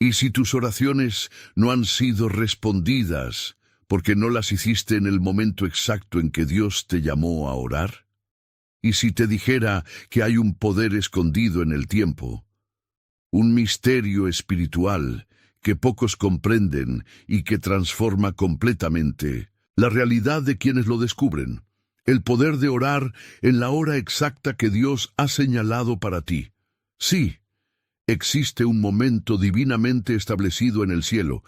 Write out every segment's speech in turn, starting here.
Y si tus oraciones no han sido respondidas porque no las hiciste en el momento exacto en que Dios te llamó a orar, y si te dijera que hay un poder escondido en el tiempo, un misterio espiritual que pocos comprenden y que transforma completamente la realidad de quienes lo descubren, el poder de orar en la hora exacta que Dios ha señalado para ti. Sí, existe un momento divinamente establecido en el cielo,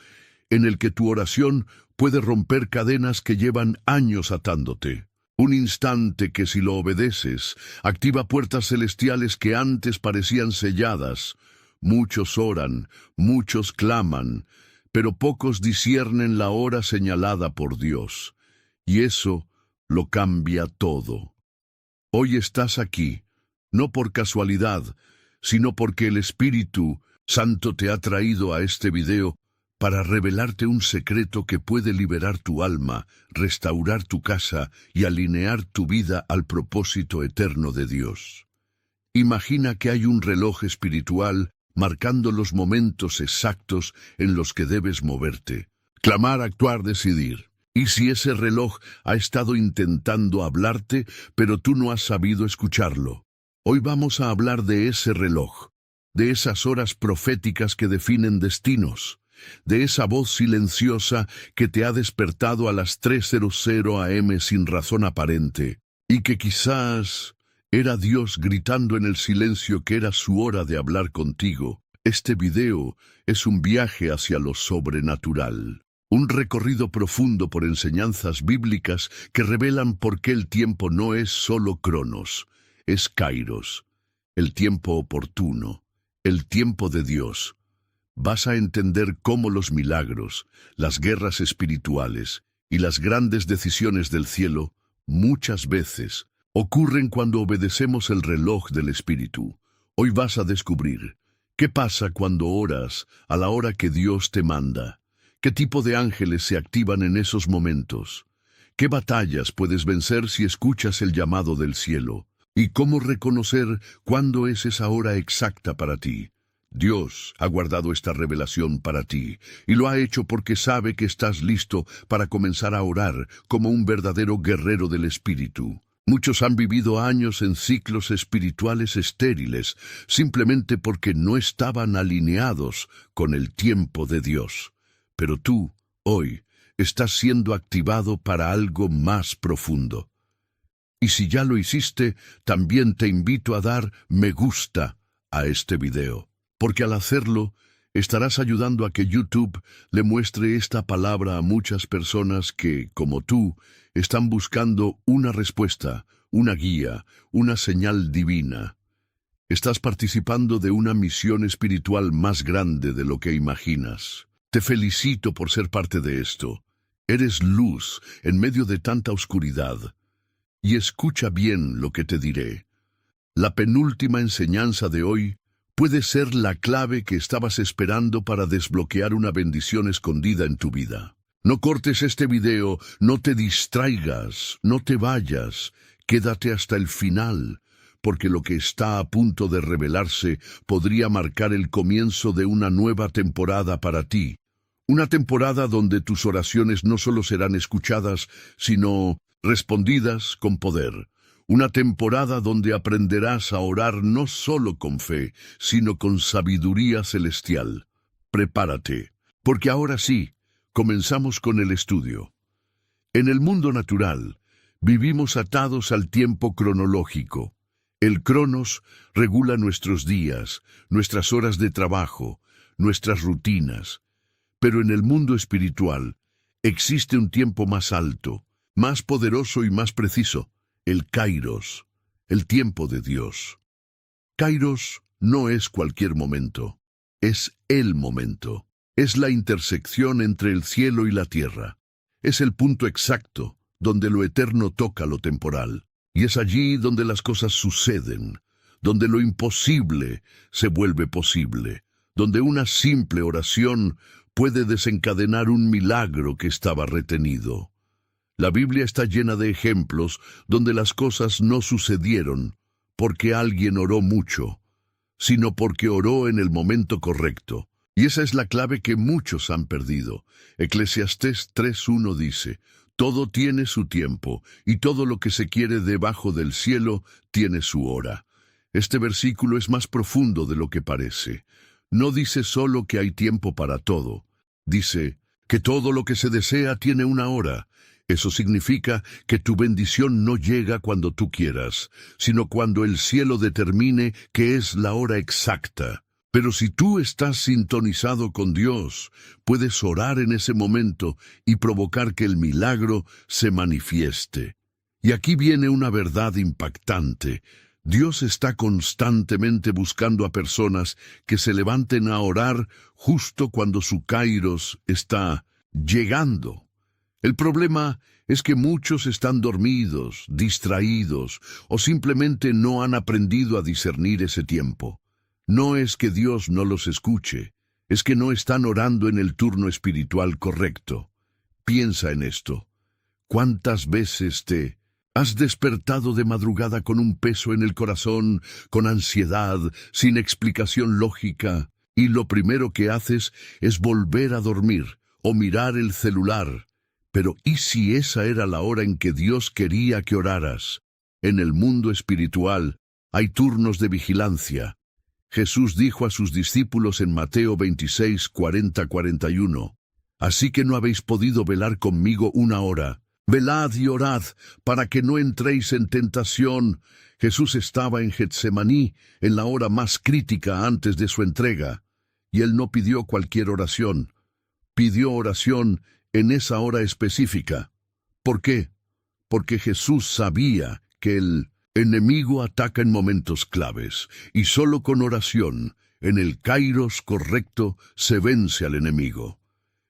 en el que tu oración puede romper cadenas que llevan años atándote. Un instante que, si lo obedeces, activa puertas celestiales que antes parecían selladas. Muchos oran, muchos claman, pero pocos disciernen la hora señalada por Dios. Y eso lo cambia todo. Hoy estás aquí, no por casualidad, sino porque el Espíritu Santo te ha traído a este video para revelarte un secreto que puede liberar tu alma, restaurar tu casa y alinear tu vida al propósito eterno de Dios. Imagina que hay un reloj espiritual marcando los momentos exactos en los que debes moverte. Clamar, actuar, decidir. Y si ese reloj ha estado intentando hablarte, pero tú no has sabido escucharlo. Hoy vamos a hablar de ese reloj, de esas horas proféticas que definen destinos, de esa voz silenciosa que te ha despertado a las 3:00 AM sin razón aparente, y que quizás era Dios gritando en el silencio que era su hora de hablar contigo. Este video es un viaje hacia lo sobrenatural, un recorrido profundo por enseñanzas bíblicas que revelan por qué el tiempo no es solo Cronos, es Kairos, el tiempo oportuno, el tiempo de Dios. Vas a entender cómo los milagros, las guerras espirituales y las grandes decisiones del cielo, muchas veces, ocurren cuando obedecemos el reloj del Espíritu. Hoy vas a descubrir qué pasa cuando oras a la hora que Dios te manda, qué tipo de ángeles se activan en esos momentos, qué batallas puedes vencer si escuchas el llamado del cielo, y cómo reconocer cuándo es esa hora exacta para ti. Dios ha guardado esta revelación para ti, y lo ha hecho porque sabe que estás listo para comenzar a orar como un verdadero guerrero del Espíritu. Muchos han vivido años en ciclos espirituales estériles, simplemente porque no estaban alineados con el tiempo de Dios. Pero tú, hoy, estás siendo activado para algo más profundo. Y si ya lo hiciste, también te invito a dar me gusta a este video, porque al hacerlo, estarás ayudando a que YouTube le muestre esta palabra a muchas personas que, como tú, están buscando una respuesta, una guía, una señal divina. Estás participando de una misión espiritual más grande de lo que imaginas. Te felicito por ser parte de esto. Eres luz en medio de tanta oscuridad. Y escucha bien lo que te diré. La penúltima enseñanza de hoy puede ser la clave que estabas esperando para desbloquear una bendición escondida en tu vida. No cortes este video, no te distraigas, no te vayas, quédate hasta el final, porque lo que está a punto de revelarse podría marcar el comienzo de una nueva temporada para ti. Una temporada donde tus oraciones no solo serán escuchadas, sino respondidas con poder. Una temporada donde aprenderás a orar no solo con fe, sino con sabiduría celestial. Prepárate, porque ahora sí, comenzamos con el estudio. En el mundo natural, vivimos atados al tiempo cronológico. El Cronos regula nuestros días, nuestras horas de trabajo, nuestras rutinas. Pero en el mundo espiritual, existe un tiempo más alto, más poderoso y más preciso, el Kairos, el tiempo de Dios. Kairos no es cualquier momento, es el momento. Es la intersección entre el cielo y la tierra. Es el punto exacto donde lo eterno toca lo temporal. Y es allí donde las cosas suceden, donde lo imposible se vuelve posible, donde una simple oración puede desencadenar un milagro que estaba retenido. La Biblia está llena de ejemplos donde las cosas no sucedieron porque alguien oró mucho, sino porque oró en el momento correcto, Y esa es la clave que muchos han perdido. Eclesiastés 3:1 dice, todo tiene su tiempo, y todo lo que se quiere debajo del cielo tiene su hora. Este versículo es más profundo de lo que parece. No dice solo que hay tiempo para todo. Dice que todo lo que se desea tiene una hora. Eso significa que tu bendición no llega cuando tú quieras, sino cuando el cielo determine que es la hora exacta. Pero si tú estás sintonizado con Dios, puedes orar en ese momento y provocar que el milagro se manifieste. Y aquí viene una verdad impactante. Dios está constantemente buscando a personas que se levanten a orar justo cuando su kairos está llegando. El problema es que muchos están dormidos, distraídos, o simplemente no han aprendido a discernir ese tiempo. No es que Dios no los escuche, es que no están orando en el turno espiritual correcto. Piensa en esto. ¿Cuántas veces te has despertado de madrugada con un peso en el corazón, con ansiedad, sin explicación lógica, y lo primero que haces es volver a dormir o mirar el celular? Pero ¿y si esa era la hora en que Dios quería que oraras? En el mundo espiritual hay turnos de vigilancia. Jesús dijo a sus discípulos en Mateo 26, 40-41, así que no habéis podido velar conmigo una hora. Velad y orad, para que no entréis en tentación. Jesús estaba en Getsemaní, en la hora más crítica antes de su entrega, y él no pidió cualquier oración. Pidió oración en esa hora específica. ¿Por qué? Porque Jesús sabía que el enemigo ataca en momentos claves, y solo con oración, en el kairos correcto, se vence al enemigo.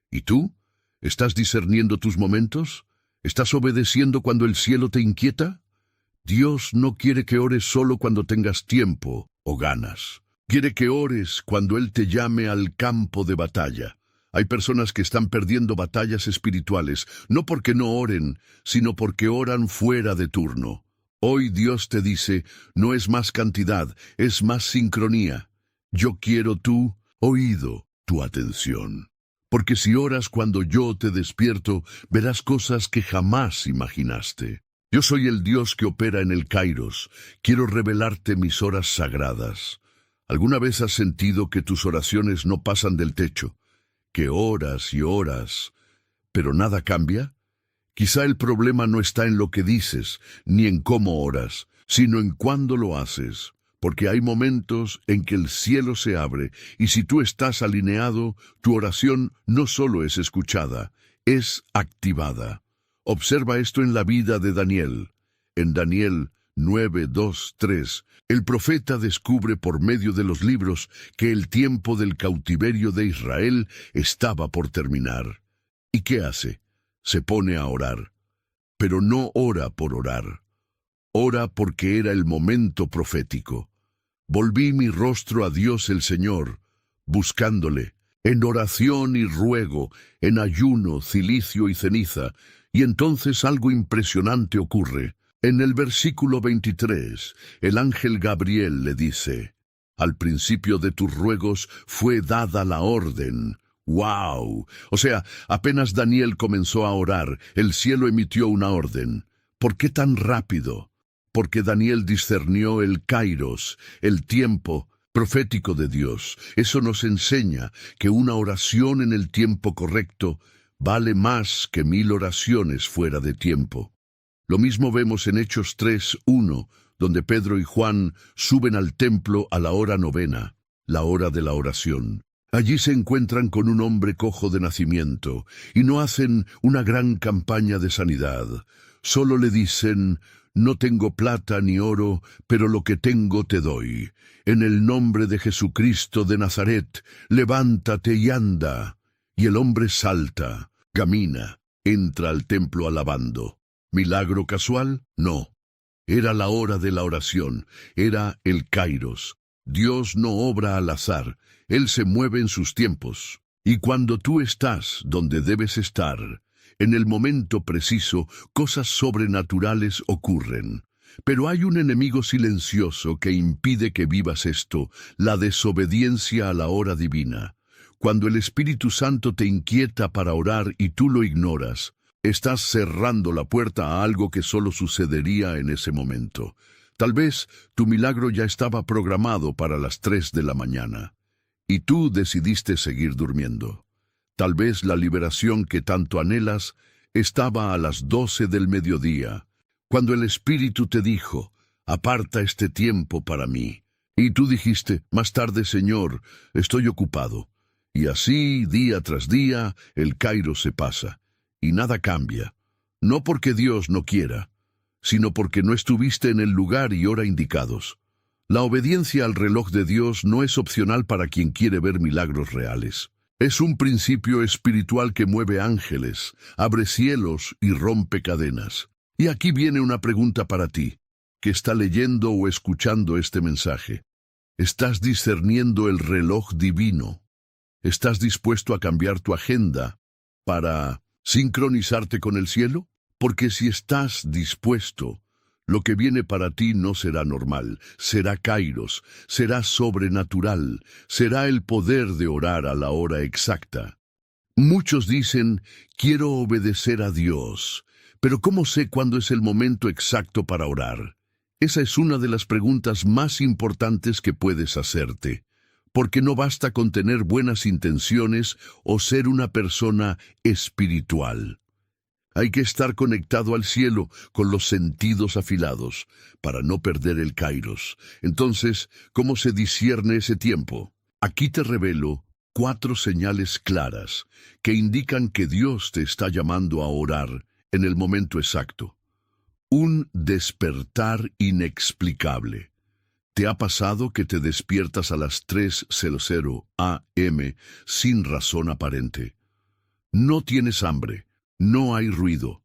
¿Y tú? ¿Estás discerniendo tus momentos? ¿Estás obedeciendo cuando el cielo te inquieta? Dios no quiere que ores solo cuando tengas tiempo o ganas. Quiere que ores cuando Él te llame al campo de batalla. Hay personas que están perdiendo batallas espirituales, no porque no oren, sino porque oran fuera de turno. Hoy Dios te dice, no es más cantidad, es más sincronía. Yo quiero tu oído, tu atención. Porque si oras cuando yo te despierto, verás cosas que jamás imaginaste. Yo soy el Dios que opera en el kairos. Quiero revelarte mis horas sagradas. ¿Alguna vez has sentido que tus oraciones no pasan del techo? Que oras y oras, pero nada cambia. Quizá el problema no está en lo que dices, ni en cómo oras, sino en cuándo lo haces, porque hay momentos en que el cielo se abre, y si tú estás alineado, tu oración no solo es escuchada, es activada. Observa esto en la vida de Daniel. En Daniel 9:2-3, el profeta descubre por medio de los libros que el tiempo del cautiverio de Israel estaba por terminar. ¿Y qué hace? Se pone a orar. Pero no ora por orar. Ora porque era el momento profético. Volví mi rostro a Dios el Señor, buscándole, en oración y ruego, en ayuno, cilicio y ceniza, y entonces algo impresionante ocurre. En el versículo 23, el ángel Gabriel le dice, al principio de tus ruegos fue dada la orden. ¡Wow! O sea, apenas Daniel comenzó a orar, el cielo emitió una orden. ¿Por qué tan rápido? Porque Daniel discernió el kairos, el tiempo profético de Dios. Eso nos enseña que una oración en el tiempo correcto vale más que 1000 oraciones fuera de tiempo. Lo mismo vemos en Hechos 3:1, donde Pedro y Juan suben al templo a la hora novena, la hora de la oración. Allí se encuentran con un hombre cojo de nacimiento, y no hacen una gran campaña de sanidad. Solo le dicen, no tengo plata ni oro, pero lo que tengo te doy. En el nombre de Jesucristo de Nazaret, levántate y anda. Y el hombre salta, camina, entra al templo alabando. ¿Milagro casual? No. Era la hora de la oración, era el kairos. Dios no obra al azar, Él se mueve en sus tiempos. Y cuando tú estás donde debes estar, en el momento preciso, cosas sobrenaturales ocurren. Pero hay un enemigo silencioso que impide que vivas esto, la desobediencia a la hora divina. Cuando el Espíritu Santo te inquieta para orar y tú lo ignoras, estás cerrando la puerta a algo que solo sucedería en ese momento. Tal vez tu milagro ya estaba programado para las 3 de la mañana, y tú decidiste seguir durmiendo. Tal vez la liberación que tanto anhelas estaba a las 12 del mediodía, cuando el Espíritu te dijo, aparta este tiempo para mí. Y tú dijiste, más tarde, Señor, estoy ocupado. Y así, día tras día, el kairos se pasa, y nada cambia. No porque Dios no quiera, sino porque no estuviste en el lugar y hora indicados. La obediencia al reloj de Dios no es opcional para quien quiere ver milagros reales. Es un principio espiritual que mueve ángeles, abre cielos y rompe cadenas. Y aquí viene una pregunta para ti, que está leyendo o escuchando este mensaje. ¿Estás discerniendo el reloj divino? ¿Estás dispuesto a cambiar tu agenda para sincronizarte con el cielo? Porque si estás dispuesto, lo que viene para ti no será normal, será kairos, será sobrenatural, será el poder de orar a la hora exacta. Muchos dicen, quiero obedecer a Dios, pero ¿cómo sé cuándo es el momento exacto para orar? Esa es una de las preguntas más importantes que puedes hacerte, porque no basta con tener buenas intenciones o ser una persona espiritual. Hay que estar conectado al cielo con los sentidos afilados para no perder el kairos. Entonces, ¿cómo se discierne ese tiempo? Aquí te revelo 4 señales claras que indican que Dios te está llamando a orar en el momento exacto. Un despertar inexplicable. ¿Te ha pasado que te despiertas a las 3:00 a.m. sin razón aparente? No tienes hambre, no hay ruido.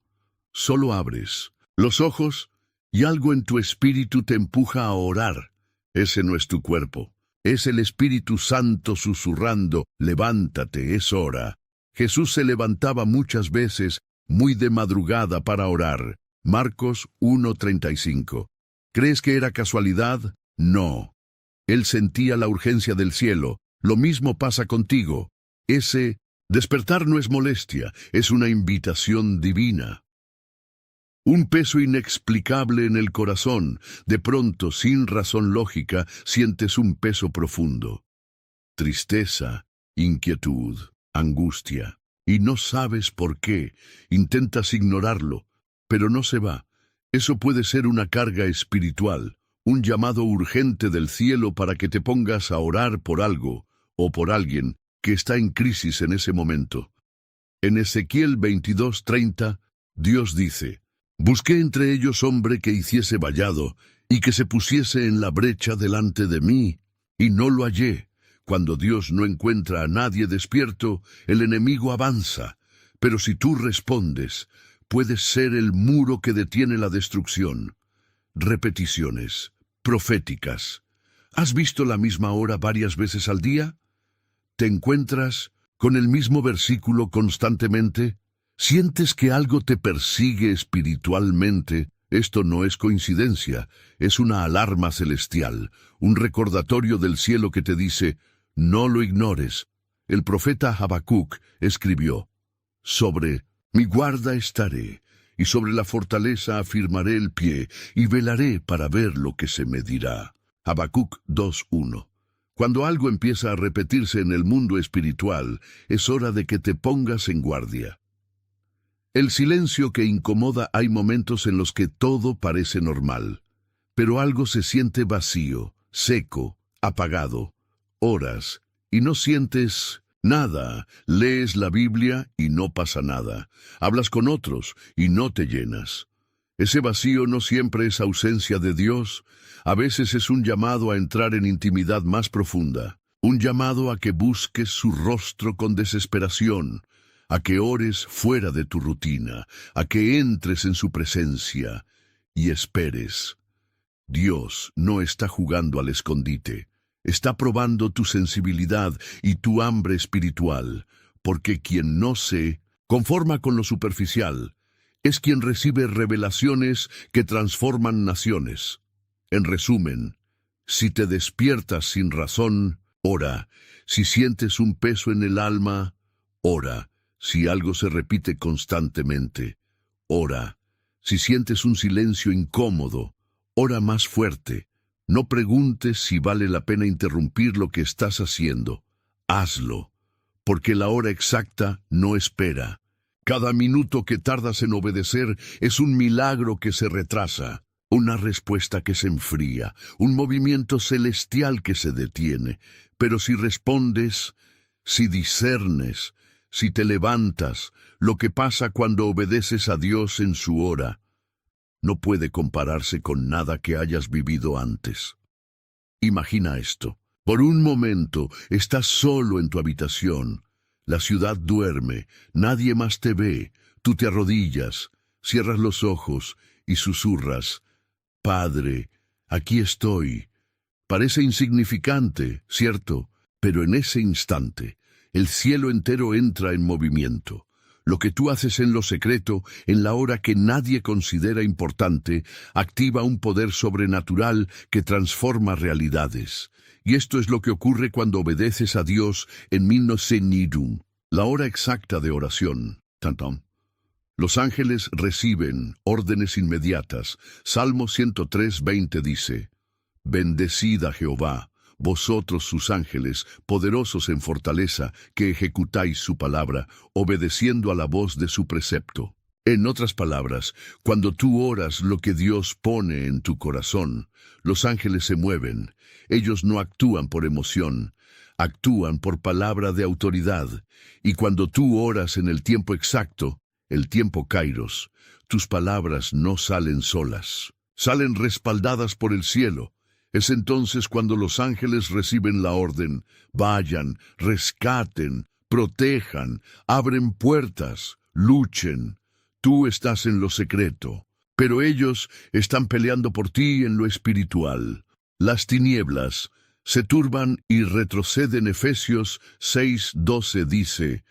Solo abres los ojos y algo en tu espíritu te empuja a orar. Ese no es tu cuerpo, es el Espíritu Santo susurrando, levántate, es hora. Jesús se levantaba muchas veces, muy de madrugada para orar. Marcos 1:35. ¿Crees que era casualidad? No. Él sentía la urgencia del cielo. Lo mismo pasa contigo. Ese despertar no es molestia, es una invitación divina. Un peso inexplicable en el corazón. De pronto, sin razón lógica, sientes un peso profundo. Tristeza, inquietud, angustia. Y no sabes por qué. Intentas ignorarlo, pero no se va. Eso puede ser una carga espiritual, un llamado urgente del cielo para que te pongas a orar por algo o por alguien que está en crisis en ese momento. En Ezequiel 22:30, Dios dice, «Busqué entre ellos hombre que hiciese vallado y que se pusiese en la brecha delante de mí, y no lo hallé». Cuando Dios no encuentra a nadie despierto, el enemigo avanza, pero si tú respondes, puedes ser el muro que detiene la destrucción. Repeticiones proféticas. ¿Has visto la misma hora varias veces al día? ¿Te encuentras con el mismo versículo constantemente? ¿Sientes que algo te persigue espiritualmente? Esto no es coincidencia, es una alarma celestial, un recordatorio del cielo que te dice, no lo ignores. El profeta Habacuc escribió, sobre mi guarda estaré, y sobre la fortaleza afirmaré el pie, y velaré para ver lo que se me dirá. Habacuc 2:1. Cuando algo empieza a repetirse en el mundo espiritual, es hora de que te pongas en guardia. El silencio que incomoda. Hay momentos en los que todo parece normal, pero algo se siente vacío, seco, apagado. Horas, y no sientes nada. Lees la Biblia y no pasa nada. Hablas con otros y no te llenas. Ese vacío no siempre es ausencia de Dios. A veces es un llamado a entrar en intimidad más profunda. Un llamado a que busques su rostro con desesperación. A que ores fuera de tu rutina. A que entres en su presencia y esperes. Dios no está jugando al escondite. Está probando tu sensibilidad y tu hambre espiritual, porque quien no se conforma con lo superficial es quien recibe revelaciones que transforman naciones. En resumen, si te despiertas sin razón, ora. Si sientes un peso en el alma, ora. Si algo se repite constantemente, ora. Si sientes un silencio incómodo, ora más fuerte. No preguntes si vale la pena interrumpir lo que estás haciendo. Hazlo, porque la hora exacta no espera. Cada minuto que tardas en obedecer es un milagro que se retrasa, una respuesta que se enfría, un movimiento celestial que se detiene. Pero si respondes, si discernes, si te levantas, lo que pasa cuando obedeces a Dios en su hora, no puede compararse con nada que hayas vivido antes. Imagina esto. Por un momento estás solo en tu habitación. La ciudad duerme, nadie más te ve. Tú te arrodillas, cierras los ojos y susurras: Padre, aquí estoy. Parece insignificante, ¿cierto? Pero en ese instante, el cielo entero entra en movimiento. Lo que tú haces en lo secreto, en la hora que nadie considera importante, activa un poder sobrenatural que transforma realidades. Y esto es lo que ocurre cuando obedeces a Dios en Minnosenidum, la hora exacta de oración. Tantam. Los ángeles reciben órdenes inmediatas. Salmo 103:20 dice: Bendecid a Jehová, vosotros sus ángeles, poderosos en fortaleza, que ejecutáis su palabra, obedeciendo a la voz de su precepto. En otras palabras, cuando tú oras lo que Dios pone en tu corazón, los ángeles se mueven. Ellos no actúan por emoción, actúan por palabra de autoridad. Y cuando tú oras en el tiempo exacto, el tiempo Kairos, tus palabras no salen solas, salen respaldadas por el cielo. Es entonces cuando los ángeles reciben la orden: vayan, rescaten, protejan, abren puertas, luchen. Tú estás en lo secreto, pero ellos están peleando por ti en lo espiritual. Las tinieblas se turban y retroceden. Efesios 6:12 dice: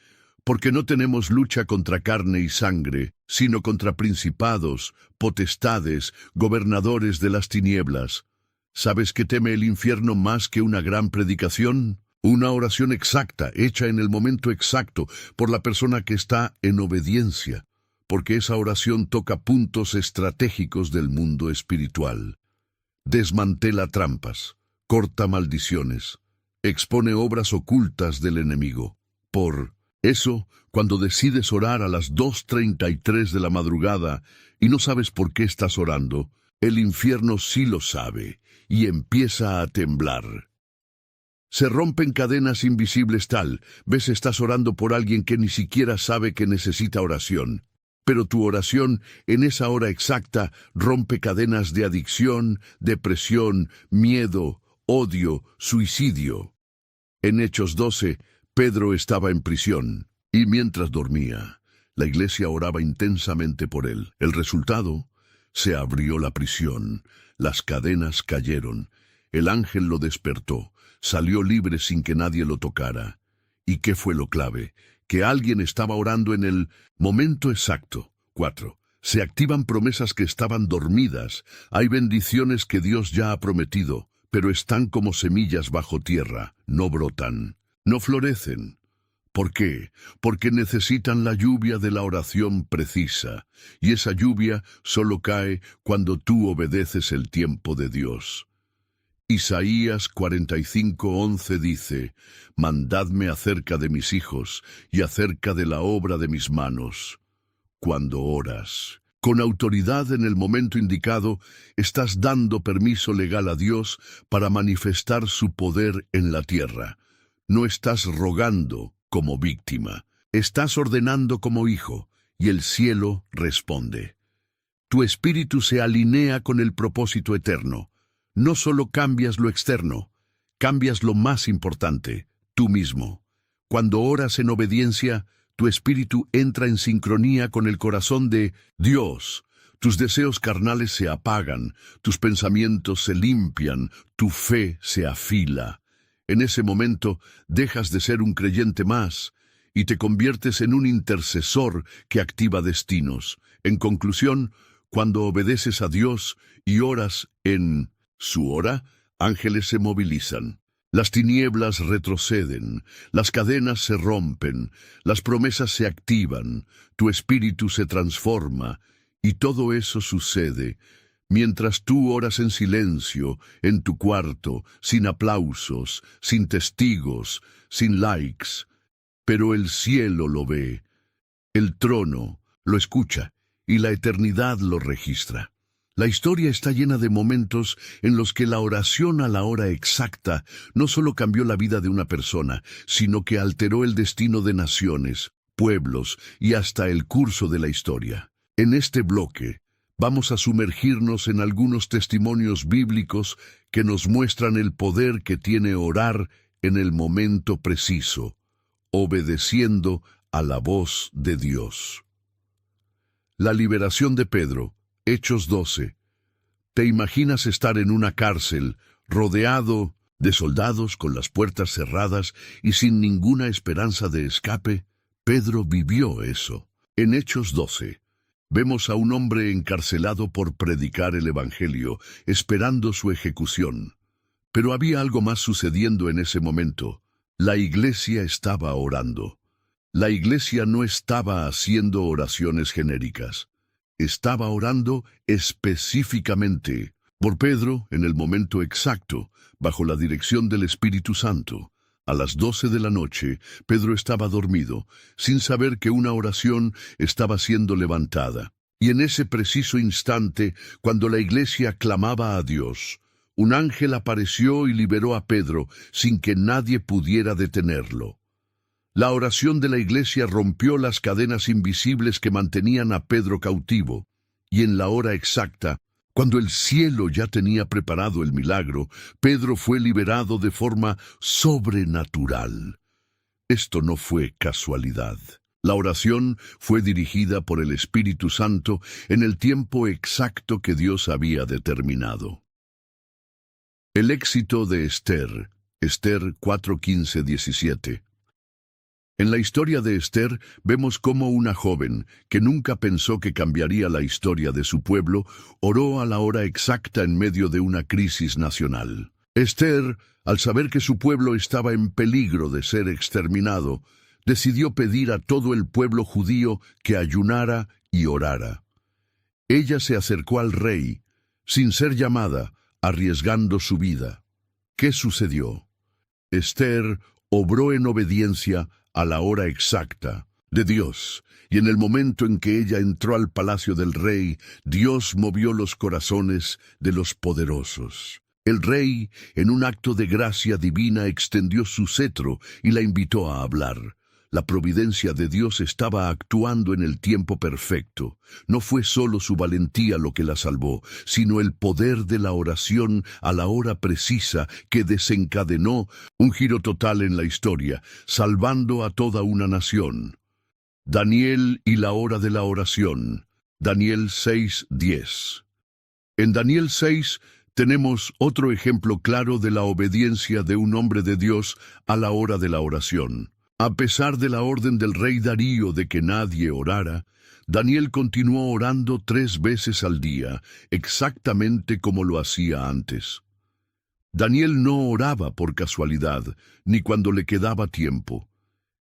porque no tenemos lucha contra carne y sangre, sino contra principados, potestades, gobernadores de las tinieblas. ¿Sabes qué teme el infierno más que una gran predicación? Una oración exacta, hecha en el momento exacto, por la persona que está en obediencia, porque esa oración toca puntos estratégicos del mundo espiritual. Desmantela trampas, corta maldiciones, expone obras ocultas del enemigo. Por eso, cuando decides orar a las 2:33 de la madrugada y no sabes por qué estás orando, el infierno sí lo sabe y empieza a temblar. Se rompen cadenas invisibles vez estás orando por alguien que ni siquiera sabe que necesita oración. Pero tu oración en esa hora exacta rompe cadenas de adicción, depresión, miedo, odio, suicidio. En Hechos 12, Pedro estaba en prisión, y mientras dormía, la iglesia oraba intensamente por él. El resultado: se abrió la prisión, las cadenas cayeron, el ángel lo despertó, salió libre sin que nadie lo tocara. ¿Y qué fue lo clave? Que alguien estaba orando en el momento exacto. 4. Se activan promesas que estaban dormidas. Hay bendiciones que Dios ya ha prometido, pero están como semillas bajo tierra, no brotan, no florecen. ¿Por qué? Porque necesitan la lluvia de la oración precisa, y esa lluvia solo cae cuando tú obedeces el tiempo de Dios. Isaías 45:11 dice: mandadme acerca de mis hijos y acerca de la obra de mis manos. Cuando oras con autoridad en el momento indicado, estás dando permiso legal a Dios para manifestar su poder en la tierra. No estás rogando como víctima, estás ordenando como hijo, y el cielo responde. Tu espíritu se alinea con el propósito eterno. No solo cambias lo externo, cambias lo más importante, tú mismo. Cuando oras en obediencia, tu espíritu entra en sincronía con el corazón de Dios. Tus deseos carnales se apagan, tus pensamientos se limpian, tu fe se afila. En ese momento dejas de ser un creyente más y te conviertes en un intercesor que activa destinos. En conclusión, cuando obedeces a Dios y oras en su hora, ángeles se movilizan. Las tinieblas retroceden, las cadenas se rompen, las promesas se activan, tu espíritu se transforma, y todo eso sucede mientras tú oras en silencio, en tu cuarto, sin aplausos, sin testigos, sin likes. Pero el cielo lo ve, el trono lo escucha, y la eternidad lo registra. La historia está llena de momentos en los que la oración a la hora exacta no solo cambió la vida de una persona, sino que alteró el destino de naciones, pueblos y hasta el curso de la historia. En este bloque, vamos a sumergirnos en algunos testimonios bíblicos que nos muestran el poder que tiene orar en el momento preciso, obedeciendo a la voz de Dios. La liberación de Pedro, Hechos 12. ¿Te imaginas estar en una cárcel, rodeado de soldados con las puertas cerradas y sin ninguna esperanza de escape? Pedro vivió eso. En Hechos 12, vemos a un hombre encarcelado por predicar el Evangelio, esperando su ejecución. Pero había algo más sucediendo en ese momento. La iglesia estaba orando. La iglesia no estaba haciendo oraciones genéricas. Estaba orando específicamente por Pedro en el momento exacto, bajo la dirección del Espíritu Santo. A las 12 de la noche, Pedro estaba dormido, sin saber que una oración estaba siendo levantada. Y en ese preciso instante, cuando la iglesia clamaba a Dios, un ángel apareció y liberó a Pedro sin que nadie pudiera detenerlo. La oración de la iglesia rompió las cadenas invisibles que mantenían a Pedro cautivo, y en la hora exacta, cuando el cielo ya tenía preparado el milagro, Pedro fue liberado de forma sobrenatural. Esto no fue casualidad. La oración fue dirigida por el Espíritu Santo en el tiempo exacto que Dios había determinado. El éxito de Esther, Esther 4:15-17. En la historia de Esther vemos cómo una joven, que nunca pensó que cambiaría la historia de su pueblo, oró a la hora exacta en medio de una crisis nacional. Esther, al saber que su pueblo estaba en peligro de ser exterminado, decidió pedir a todo el pueblo judío que ayunara y orara. Ella se acercó al rey, sin ser llamada, arriesgando su vida. ¿Qué sucedió? Esther obró en obediencia a la hora exacta de Dios, y en el momento en que ella entró al palacio del rey, Dios movió los corazones de los poderosos. El rey, en un acto de gracia divina, extendió su cetro y la invitó a hablar. La providencia de Dios estaba actuando en el tiempo perfecto. No fue solo su valentía lo que la salvó, sino el poder de la oración a la hora precisa que desencadenó un giro total en la historia, salvando a toda una nación. Daniel y la hora de la oración. Daniel 6:10. En Daniel 6 tenemos otro ejemplo claro de la obediencia de un hombre de Dios a la hora de la oración. A pesar de la orden del rey Darío de que nadie orara, Daniel continuó orando 3 veces al día, exactamente como lo hacía antes. Daniel no oraba por casualidad, ni cuando le quedaba tiempo.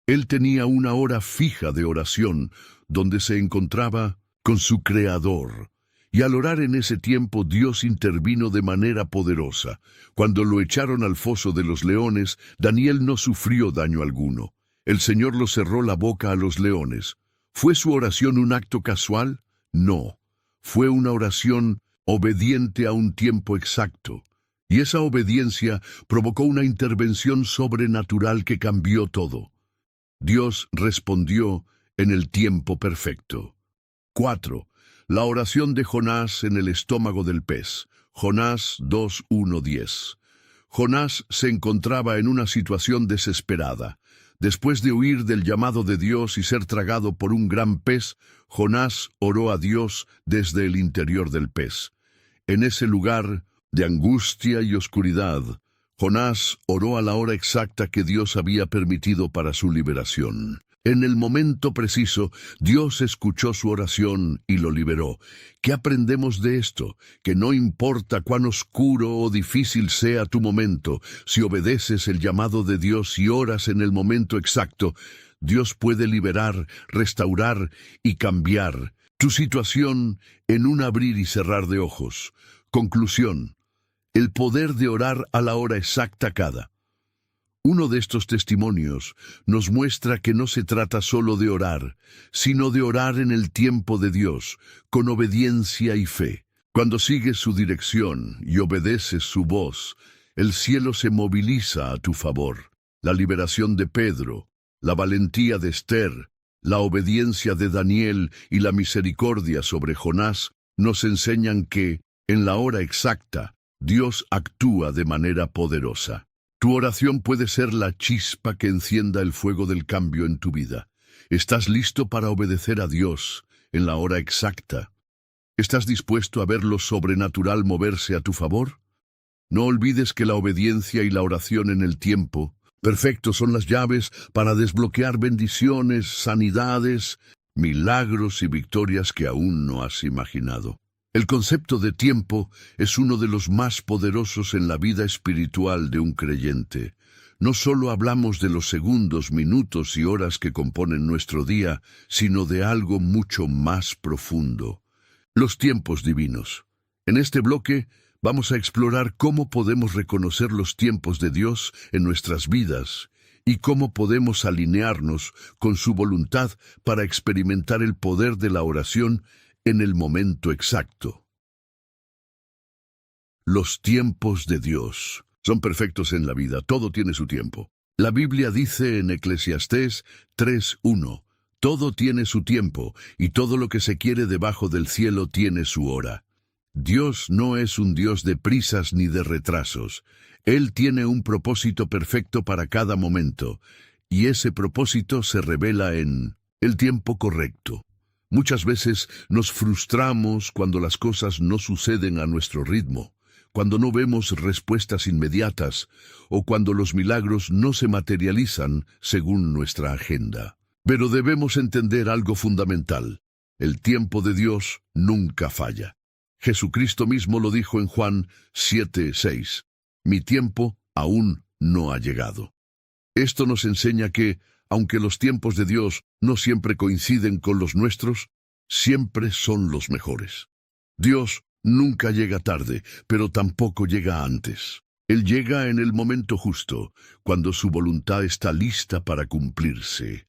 Él tenía una hora fija de oración, donde se encontraba con su Creador. Y al orar en ese tiempo, Dios intervino de manera poderosa. Cuando lo echaron al foso de los leones, Daniel no sufrió daño alguno. El Señor lo cerró la boca a los leones. ¿Fue su oración un acto casual? No. Fue una oración obediente a un tiempo exacto. Y esa obediencia provocó una intervención sobrenatural que cambió todo. Dios respondió en el tiempo perfecto. 4. La oración de Jonás en el estómago del pez. Jonás 2:1-10. Jonás se encontraba en una situación desesperada. Después de huir del llamado de Dios y ser tragado por un gran pez, Jonás oró a Dios desde el interior del pez. En ese lugar de angustia y oscuridad, Jonás oró a la hora exacta que Dios había permitido para su liberación. En el momento preciso, Dios escuchó su oración y lo liberó. ¿Qué aprendemos de esto? Que no importa cuán oscuro o difícil sea tu momento, si obedeces el llamado de Dios y oras en el momento exacto, Dios puede liberar, restaurar y cambiar tu situación en un abrir y cerrar de ojos. Conclusión: el poder de orar a la hora exacta cada. Uno de estos testimonios nos muestra que no se trata solo de orar, sino de orar en el tiempo de Dios, con obediencia y fe. Cuando sigues su dirección y obedeces su voz, el cielo se moviliza a tu favor. La liberación de Pedro, la valentía de Esther, la obediencia de Daniel y la misericordia sobre Jonás nos enseñan que, en la hora exacta, Dios actúa de manera poderosa. Tu oración puede ser la chispa que encienda el fuego del cambio en tu vida. ¿Estás listo para obedecer a Dios en la hora exacta? ¿Estás dispuesto a ver lo sobrenatural moverse a tu favor? No olvides que la obediencia y la oración en el tiempo perfecto son las llaves para desbloquear bendiciones, sanidades, milagros y victorias que aún no has imaginado. El concepto de tiempo es uno de los más poderosos en la vida espiritual de un creyente. No solo hablamos de los segundos, minutos y horas que componen nuestro día, sino de algo mucho más profundo: los tiempos divinos. En este bloque vamos a explorar cómo podemos reconocer los tiempos de Dios en nuestras vidas y cómo podemos alinearnos con su voluntad para experimentar el poder de la oración en el momento exacto. Los tiempos de Dios son perfectos en la vida, todo tiene su tiempo. La Biblia dice en Eclesiastés 3:1, todo tiene su tiempo, y todo lo que se quiere debajo del cielo tiene su hora. Dios no es un Dios de prisas ni de retrasos. Él tiene un propósito perfecto para cada momento, y ese propósito se revela en el tiempo correcto. Muchas veces nos frustramos cuando las cosas no suceden a nuestro ritmo, cuando no vemos respuestas inmediatas o cuando los milagros no se materializan según nuestra agenda. Pero debemos entender algo fundamental: el tiempo de Dios nunca falla. Jesucristo mismo lo dijo en Juan 7:6, mi tiempo aún no ha llegado. Esto nos enseña que, aunque los tiempos de Dios no siempre coinciden con los nuestros, siempre son los mejores. Dios nunca llega tarde, pero tampoco llega antes. Él llega en el momento justo, cuando su voluntad está lista para cumplirse.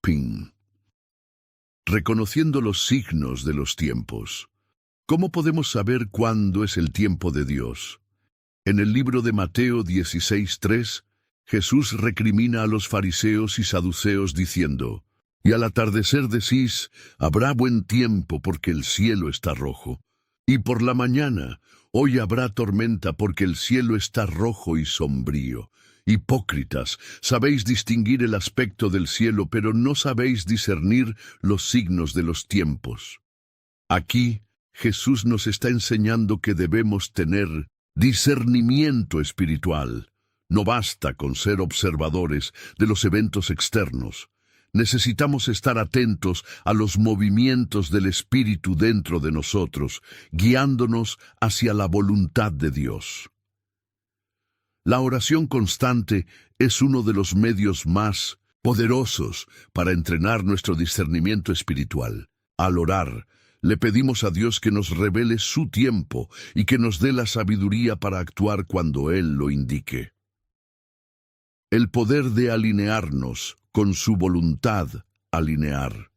Ping. Reconociendo los signos de los tiempos. ¿Cómo podemos saber cuándo es el tiempo de Dios? En el libro de Mateo 16:3, Jesús recrimina a los fariseos y saduceos diciendo: y al atardecer decís, habrá buen tiempo porque el cielo está rojo. Y por la mañana, hoy habrá tormenta porque el cielo está rojo y sombrío. Hipócritas, sabéis distinguir el aspecto del cielo, pero no sabéis discernir los signos de los tiempos. Aquí, Jesús nos está enseñando que debemos tener discernimiento espiritual. No basta con ser observadores de los eventos externos. Necesitamos estar atentos a los movimientos del Espíritu dentro de nosotros, guiándonos hacia la voluntad de Dios. La oración constante es uno de los medios más poderosos para entrenar nuestro discernimiento espiritual. Al orar, le pedimos a Dios que nos revele su tiempo y que nos dé la sabiduría para actuar cuando Él lo indique. El poder de alinearnos con su voluntad, alinear.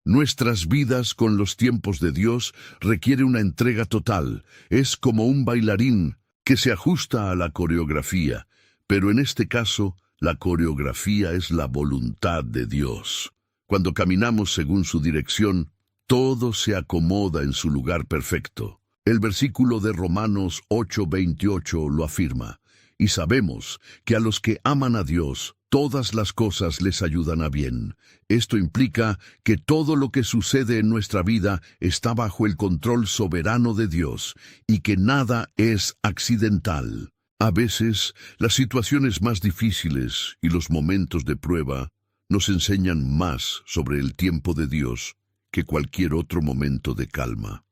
Nuestras vidas con los tiempos de Dios requiere una entrega total. Es como un bailarín que se ajusta a la coreografía, pero en este caso, la coreografía es la voluntad de Dios. Cuando caminamos según su dirección, todo se acomoda en su lugar perfecto. El versículo de Romanos 8:28 lo afirma. Y sabemos que a los que aman a Dios, todas las cosas les ayudan a bien. Esto implica que todo lo que sucede en nuestra vida está bajo el control soberano de Dios y que nada es accidental. A veces, las situaciones más difíciles y los momentos de prueba nos enseñan más sobre el tiempo de Dios que cualquier otro momento de calma.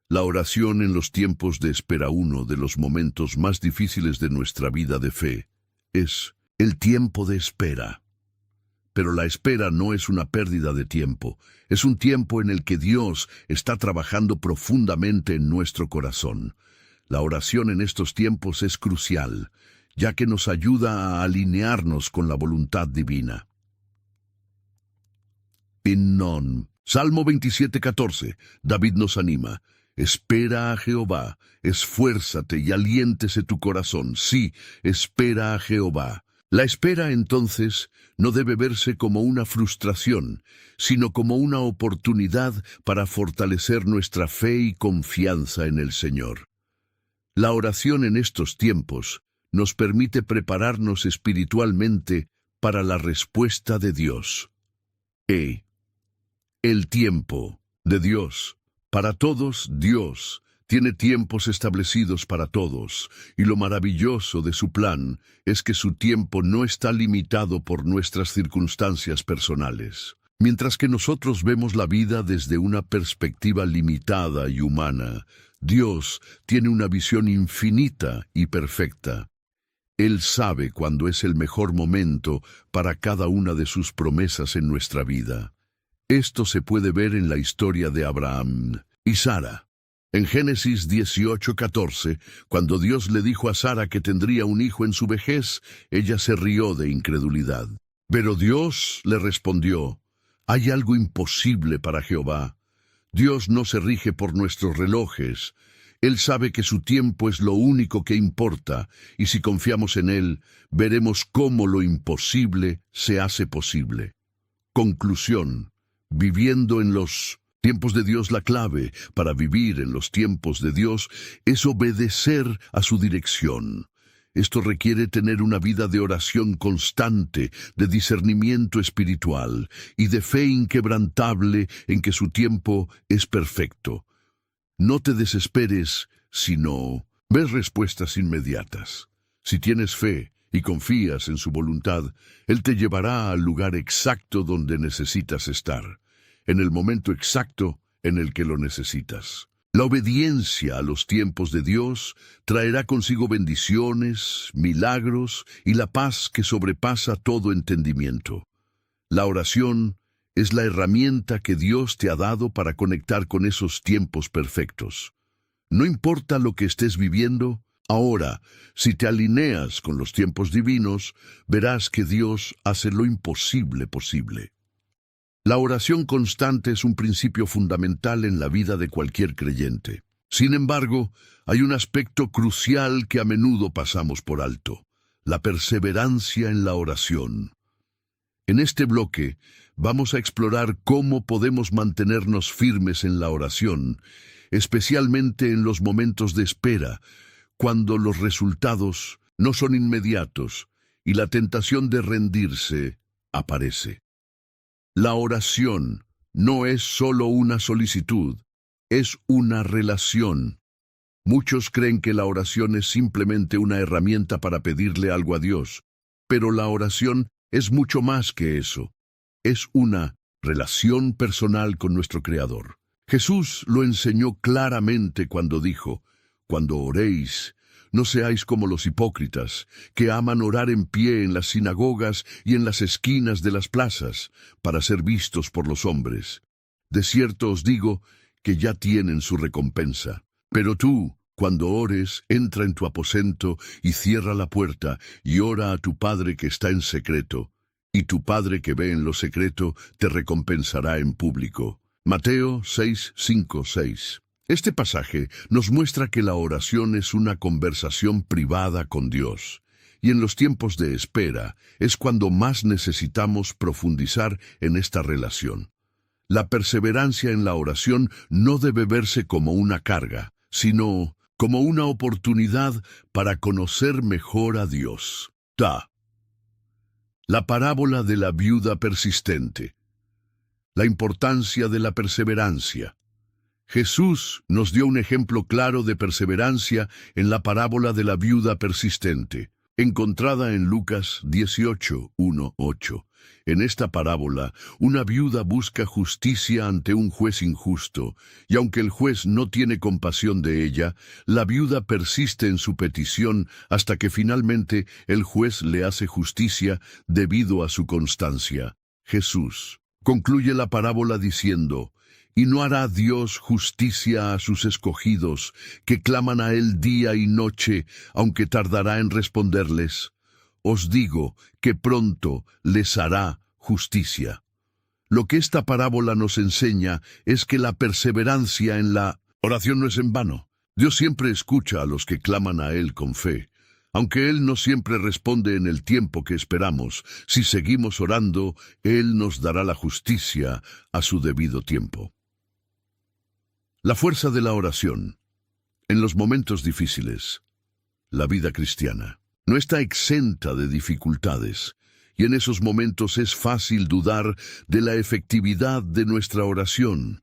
La oración en los tiempos de espera, uno de los momentos más difíciles de nuestra vida de fe, es el tiempo de espera. Pero la espera no es una pérdida de tiempo, es un tiempo en el que Dios está trabajando profundamente en nuestro corazón. La oración en estos tiempos es crucial, ya que nos ayuda a alinearnos con la voluntad divina. Himnón. Salmo 27:14. David nos anima. Espera a Jehová, esfuérzate y aliéntese tu corazón. Sí, espera a Jehová. La espera, entonces, no debe verse como una frustración, sino como una oportunidad para fortalecer nuestra fe y confianza en el Señor. La oración en estos tiempos nos permite prepararnos espiritualmente para la respuesta de Dios. El tiempo de Dios. Para todos, Dios tiene tiempos establecidos para todos, y lo maravilloso de su plan es que su tiempo no está limitado por nuestras circunstancias personales. Mientras que nosotros vemos la vida desde una perspectiva limitada y humana, Dios tiene una visión infinita y perfecta. Él sabe cuándo es el mejor momento para cada una de sus promesas en nuestra vida. Esto se puede ver en la historia de Abraham y Sara. En Génesis 18:14, cuando Dios le dijo a Sara que tendría un hijo en su vejez, ella se rió de incredulidad. Pero Dios le respondió: «Hay algo imposible para Jehová. Dios no se rige por nuestros relojes. Él sabe que su tiempo es lo único que importa, y si confiamos en Él, veremos cómo lo imposible se hace posible». Conclusión. Viviendo en los tiempos de Dios, la clave para vivir en los tiempos de Dios es obedecer a su dirección. Esto requiere tener una vida de oración constante, de discernimiento espiritual y de fe inquebrantable en que su tiempo es perfecto. No te desesperes, sino ves respuestas inmediatas. Si tienes fe y confías en su voluntad, Él te llevará al lugar exacto donde necesitas estar, en el momento exacto en el que lo necesitas. La obediencia a los tiempos de Dios traerá consigo bendiciones, milagros y la paz que sobrepasa todo entendimiento. La oración es la herramienta que Dios te ha dado para conectar con esos tiempos perfectos. No importa lo que estés viviendo, ahora, si te alineas con los tiempos divinos, verás que Dios hace lo imposible posible. La oración constante es un principio fundamental en la vida de cualquier creyente. Sin embargo, hay un aspecto crucial que a menudo pasamos por alto: la perseverancia en la oración. En este bloque, vamos a explorar cómo podemos mantenernos firmes en la oración, especialmente en los momentos de espera, cuando los resultados no son inmediatos y la tentación de rendirse aparece. La oración no es solo una solicitud, es una relación. Muchos creen que la oración es simplemente una herramienta para pedirle algo a Dios, pero la oración es mucho más que eso. Es una relación personal con nuestro Creador. Jesús lo enseñó claramente cuando dijo: «Cuando oréis, no seáis como los hipócritas, que aman orar en pie en las sinagogas y en las esquinas de las plazas, para ser vistos por los hombres. De cierto os digo que ya tienen su recompensa. Pero tú, cuando ores, entra en tu aposento y cierra la puerta, y ora a tu Padre que está en secreto, y tu Padre que ve en lo secreto te recompensará en público». Mateo 6:5-6. Este pasaje nos muestra que la oración es una conversación privada con Dios, y en los tiempos de espera es cuando más necesitamos profundizar en esta relación. La perseverancia en la oración no debe verse como una carga, sino como una oportunidad para conocer mejor a Dios. La parábola de la viuda persistente. La importancia de la perseverancia. Jesús nos dio un ejemplo claro de perseverancia en la parábola de la viuda persistente. encontrada en Lucas 18:1-8. En esta parábola, una viuda busca justicia ante un juez injusto, y aunque el juez no tiene compasión de ella, la viuda persiste en su petición hasta que finalmente el juez le hace justicia debido a su constancia. Jesús concluye la parábola diciendo: ¿Y no hará Dios justicia a sus escogidos, que claman a Él día y noche, aunque tardará en responderles? Os digo que pronto les hará justicia. Lo que esta parábola nos enseña es que la perseverancia en la oración no es en vano. Dios siempre escucha a los que claman a Él con fe. Aunque Él no siempre responde en el tiempo que esperamos, si seguimos orando, Él nos dará la justicia a su debido tiempo. La fuerza de la oración. En los momentos difíciles, la vida cristiana no está exenta de dificultades, y en esos momentos es fácil dudar de la efectividad de nuestra oración.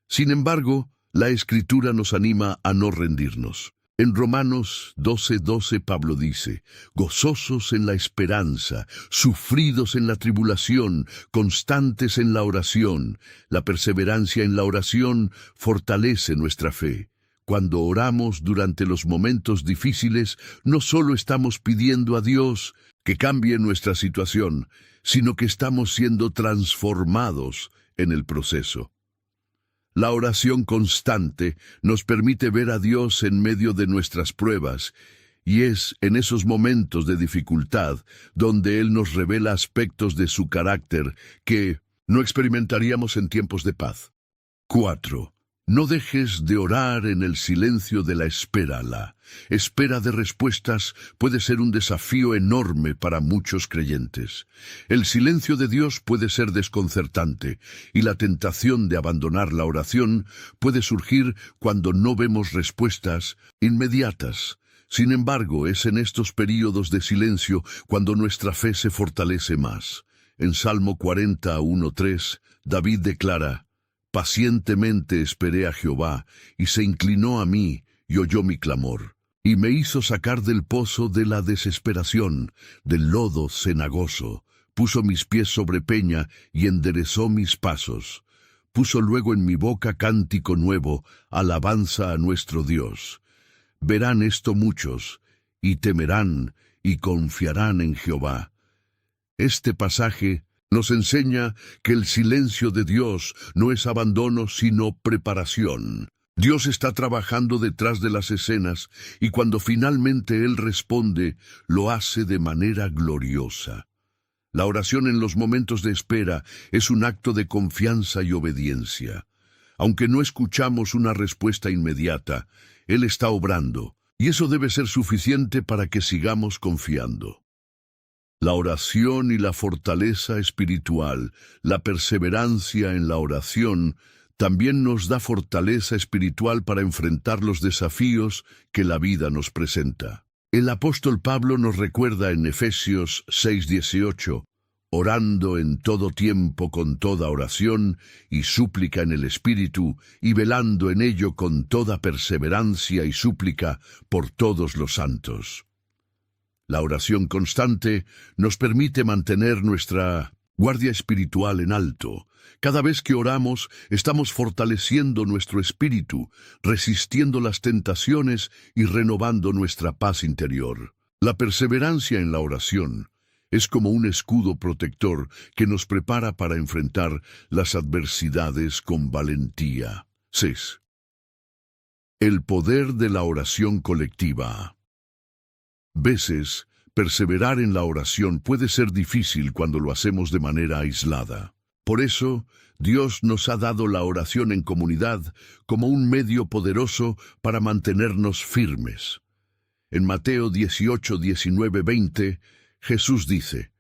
Sin embargo, la Escritura nos anima a no rendirnos. En Romanos 12:12 Pablo dice: gozosos en la esperanza, sufridos en la tribulación, constantes en la oración. La perseverancia en la oración fortalece nuestra fe. Cuando oramos durante los momentos difíciles, no solo estamos pidiendo a Dios que cambie nuestra situación, sino que estamos siendo transformados en el proceso. La oración constante nos permite ver a Dios en medio de nuestras pruebas, y es en esos momentos de dificultad donde Él nos revela aspectos de su carácter que no experimentaríamos en tiempos de paz. 4. No dejes de orar en el silencio de la espera. La espera de respuestas puede ser un desafío enorme para muchos creyentes. El silencio de Dios puede ser desconcertante, y la tentación de abandonar la oración puede surgir cuando no vemos respuestas inmediatas. Sin embargo, es en estos períodos de silencio cuando nuestra fe se fortalece más. En Salmo 40:1-3, David declara: pacientemente esperé a Jehová, y se inclinó a mí, y oyó mi clamor, y me hizo sacar del pozo de la desesperación, del lodo cenagoso. Puso mis pies sobre peña, y enderezó mis pasos. Puso luego en mi boca cántico nuevo, alabanza a nuestro Dios. Verán esto muchos, y temerán, y confiarán en Jehová. Este pasaje nos enseña que el silencio de Dios no es abandono, sino preparación. Dios está trabajando detrás de las escenas, y cuando finalmente Él responde, lo hace de manera gloriosa. La oración en los momentos de espera es un acto de confianza y obediencia. Aunque no escuchamos una respuesta inmediata, Él está obrando, y eso debe ser suficiente para que sigamos confiando. La oración y la fortaleza espiritual, la perseverancia en la oración, también nos da fortaleza espiritual para enfrentar los desafíos que la vida nos presenta. El apóstol Pablo nos recuerda en Efesios 6:18, orando en todo tiempo con toda oración y súplica en el Espíritu, y velando en ello con toda perseverancia y súplica por todos los santos. La oración constante nos permite mantener nuestra guardia espiritual en alto. Cada vez que oramos, estamos fortaleciendo nuestro espíritu, resistiendo las tentaciones y renovando nuestra paz interior. La perseverancia en la oración es como un escudo protector que nos prepara para enfrentar las adversidades con valentía. 6. El poder de la oración colectiva. Veces, perseverar en la oración puede ser difícil cuando lo hacemos de manera aislada. Por eso, Dios nos ha dado la oración en comunidad como un medio poderoso para mantenernos firmes. En Mateo 18:19-20, Jesús dice: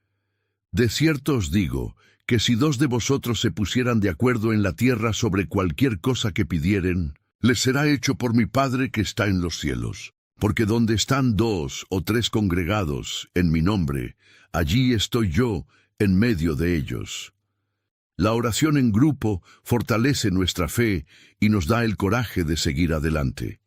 de cierto os digo, que si 2 de vosotros se pusieran de acuerdo en la tierra sobre cualquier cosa que pidieren, les será hecho por mi Padre que está en los cielos. Porque donde están 2 o 3 congregados en mi nombre, allí estoy yo en medio de ellos. La oración en grupo fortalece nuestra fe y nos da el coraje de seguir adelante.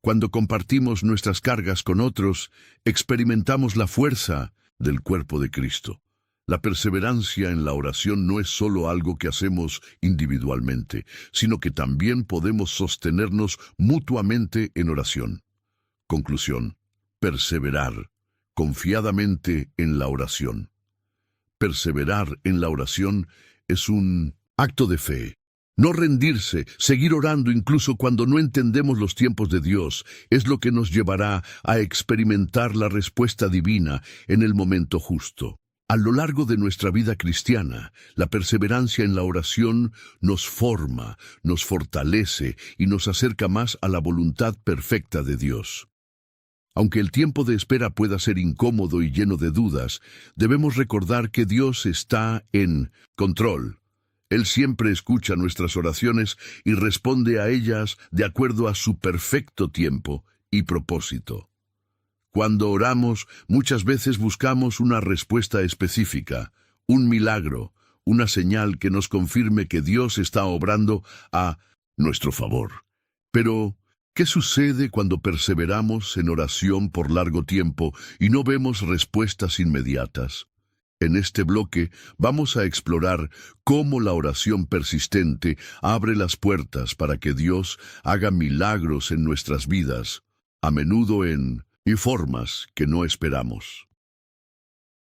Cuando compartimos nuestras cargas con otros, experimentamos la fuerza del cuerpo de Cristo. La perseverancia en la oración no es solo algo que hacemos individualmente, sino que también podemos sostenernos mutuamente en oración. Conclusión: perseverar confiadamente en la oración. Perseverar en la oración es un acto de fe. No rendirse, seguir orando incluso cuando no entendemos los tiempos de Dios, es lo que nos llevará a experimentar la respuesta divina en el momento justo. A lo largo de nuestra vida cristiana, la perseverancia en la oración nos forma, nos fortalece y nos acerca más a la voluntad perfecta de Dios. Aunque el tiempo de espera pueda ser incómodo y lleno de dudas, debemos recordar que Dios está en control. Él siempre escucha nuestras oraciones y responde a ellas de acuerdo a su perfecto tiempo y propósito. Cuando oramos, muchas veces buscamos una respuesta específica, un milagro, una señal que nos confirme que Dios está obrando a nuestro favor. Pero, ¿qué sucede cuando perseveramos en oración por largo tiempo y no vemos respuestas inmediatas? En este bloque vamos a explorar cómo la oración persistente abre las puertas para que Dios haga milagros en nuestras vidas, a menudo en formas que no esperamos.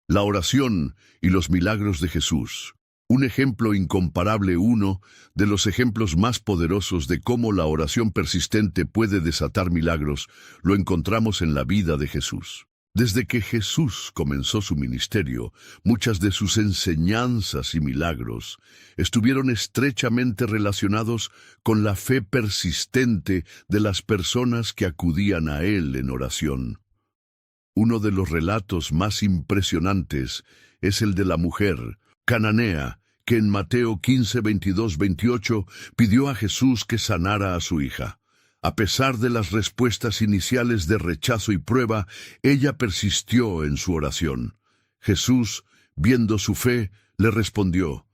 La oración y los milagros de Jesús. Un ejemplo incomparable, uno de los ejemplos más poderosos de cómo la oración persistente puede desatar milagros, lo encontramos en la vida de Jesús. Desde que Jesús comenzó su ministerio, muchas de sus enseñanzas y milagros estuvieron estrechamente relacionados con la fe persistente de las personas que acudían a Él en oración. Uno de los relatos más impresionantes es el de la mujer cananea, que en Mateo 15, 22, 28 pidió a Jesús que sanara a su hija. A pesar de las respuestas iniciales de rechazo y prueba, ella persistió en su oración. Jesús, viendo su fe, le respondió: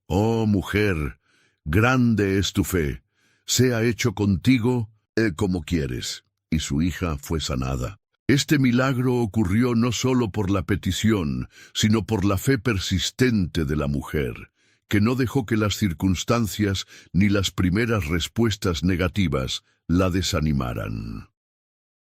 «Oh mujer, grande es tu fe, sea hecho contigo como quieres». Y su hija fue sanada. Este milagro ocurrió no solo por la petición, sino por la fe persistente de la mujer, que no dejó que las circunstancias ni las primeras respuestas negativas la desanimaran.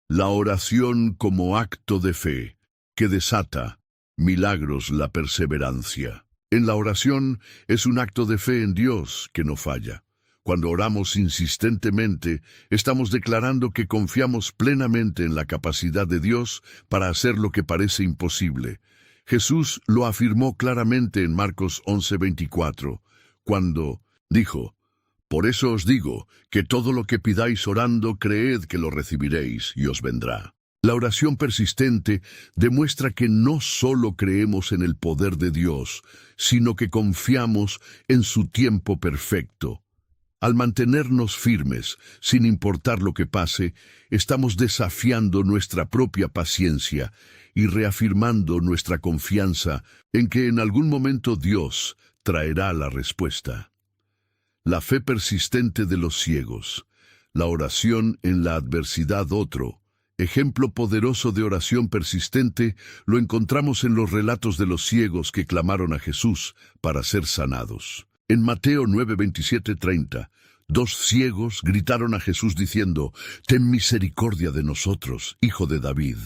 La oración como acto de fe, que desata milagros, la perseverancia. En la oración es un acto de fe en Dios que no falla. Cuando oramos insistentemente, estamos declarando que confiamos plenamente en la capacidad de Dios para hacer lo que parece imposible. Jesús lo afirmó claramente en Marcos 11:24, cuando dijo: «Por eso os digo que todo lo que pidáis orando, creed que lo recibiréis y os vendrá». La oración persistente demuestra que no solo creemos en el poder de Dios, sino que confiamos en su tiempo perfecto. Al mantenernos firmes, sin importar lo que pase, estamos desafiando nuestra propia paciencia y reafirmando nuestra confianza en que en algún momento Dios traerá la respuesta. La fe persistente de los ciegos. La oración en la adversidad. Otro ejemplo poderoso de oración persistente lo encontramos en los relatos de los ciegos que clamaron a Jesús para ser sanados. En Mateo 9, 27, 30, 2 ciegos gritaron a Jesús diciendo: «Ten misericordia de nosotros, hijo de David».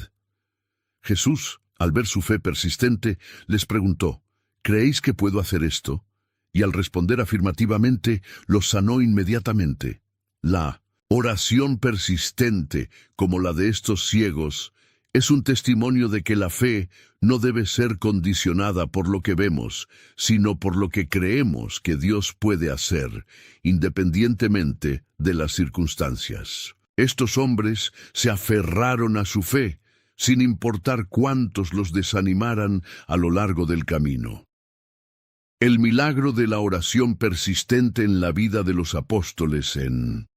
Jesús, al ver su fe persistente, les preguntó: «¿Creéis que puedo hacer esto?». Y al responder afirmativamente, los sanó inmediatamente. La oración persistente, como la de estos ciegos, es un testimonio de que la fe no debe ser condicionada por lo que vemos, sino por lo que creemos que Dios puede hacer, independientemente de las circunstancias. Estos hombres se aferraron a su fe, sin importar cuántos los desanimaran a lo largo del camino. El milagro de la oración persistente en la vida de los apóstoles. En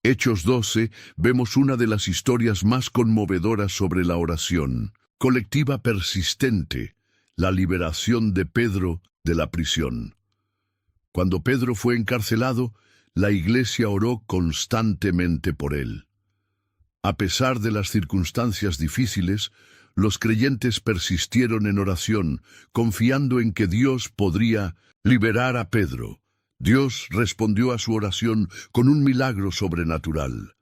Hechos 12 vemos una de las historias más conmovedoras sobre la oración colectiva persistente, la liberación de Pedro de la prisión. Cuando Pedro fue encarcelado, la iglesia oró constantemente por él. A pesar de las circunstancias difíciles, los creyentes persistieron en oración, confiando en que Dios podría liberar a Pedro. Dios respondió a su oración con un milagro sobrenatural.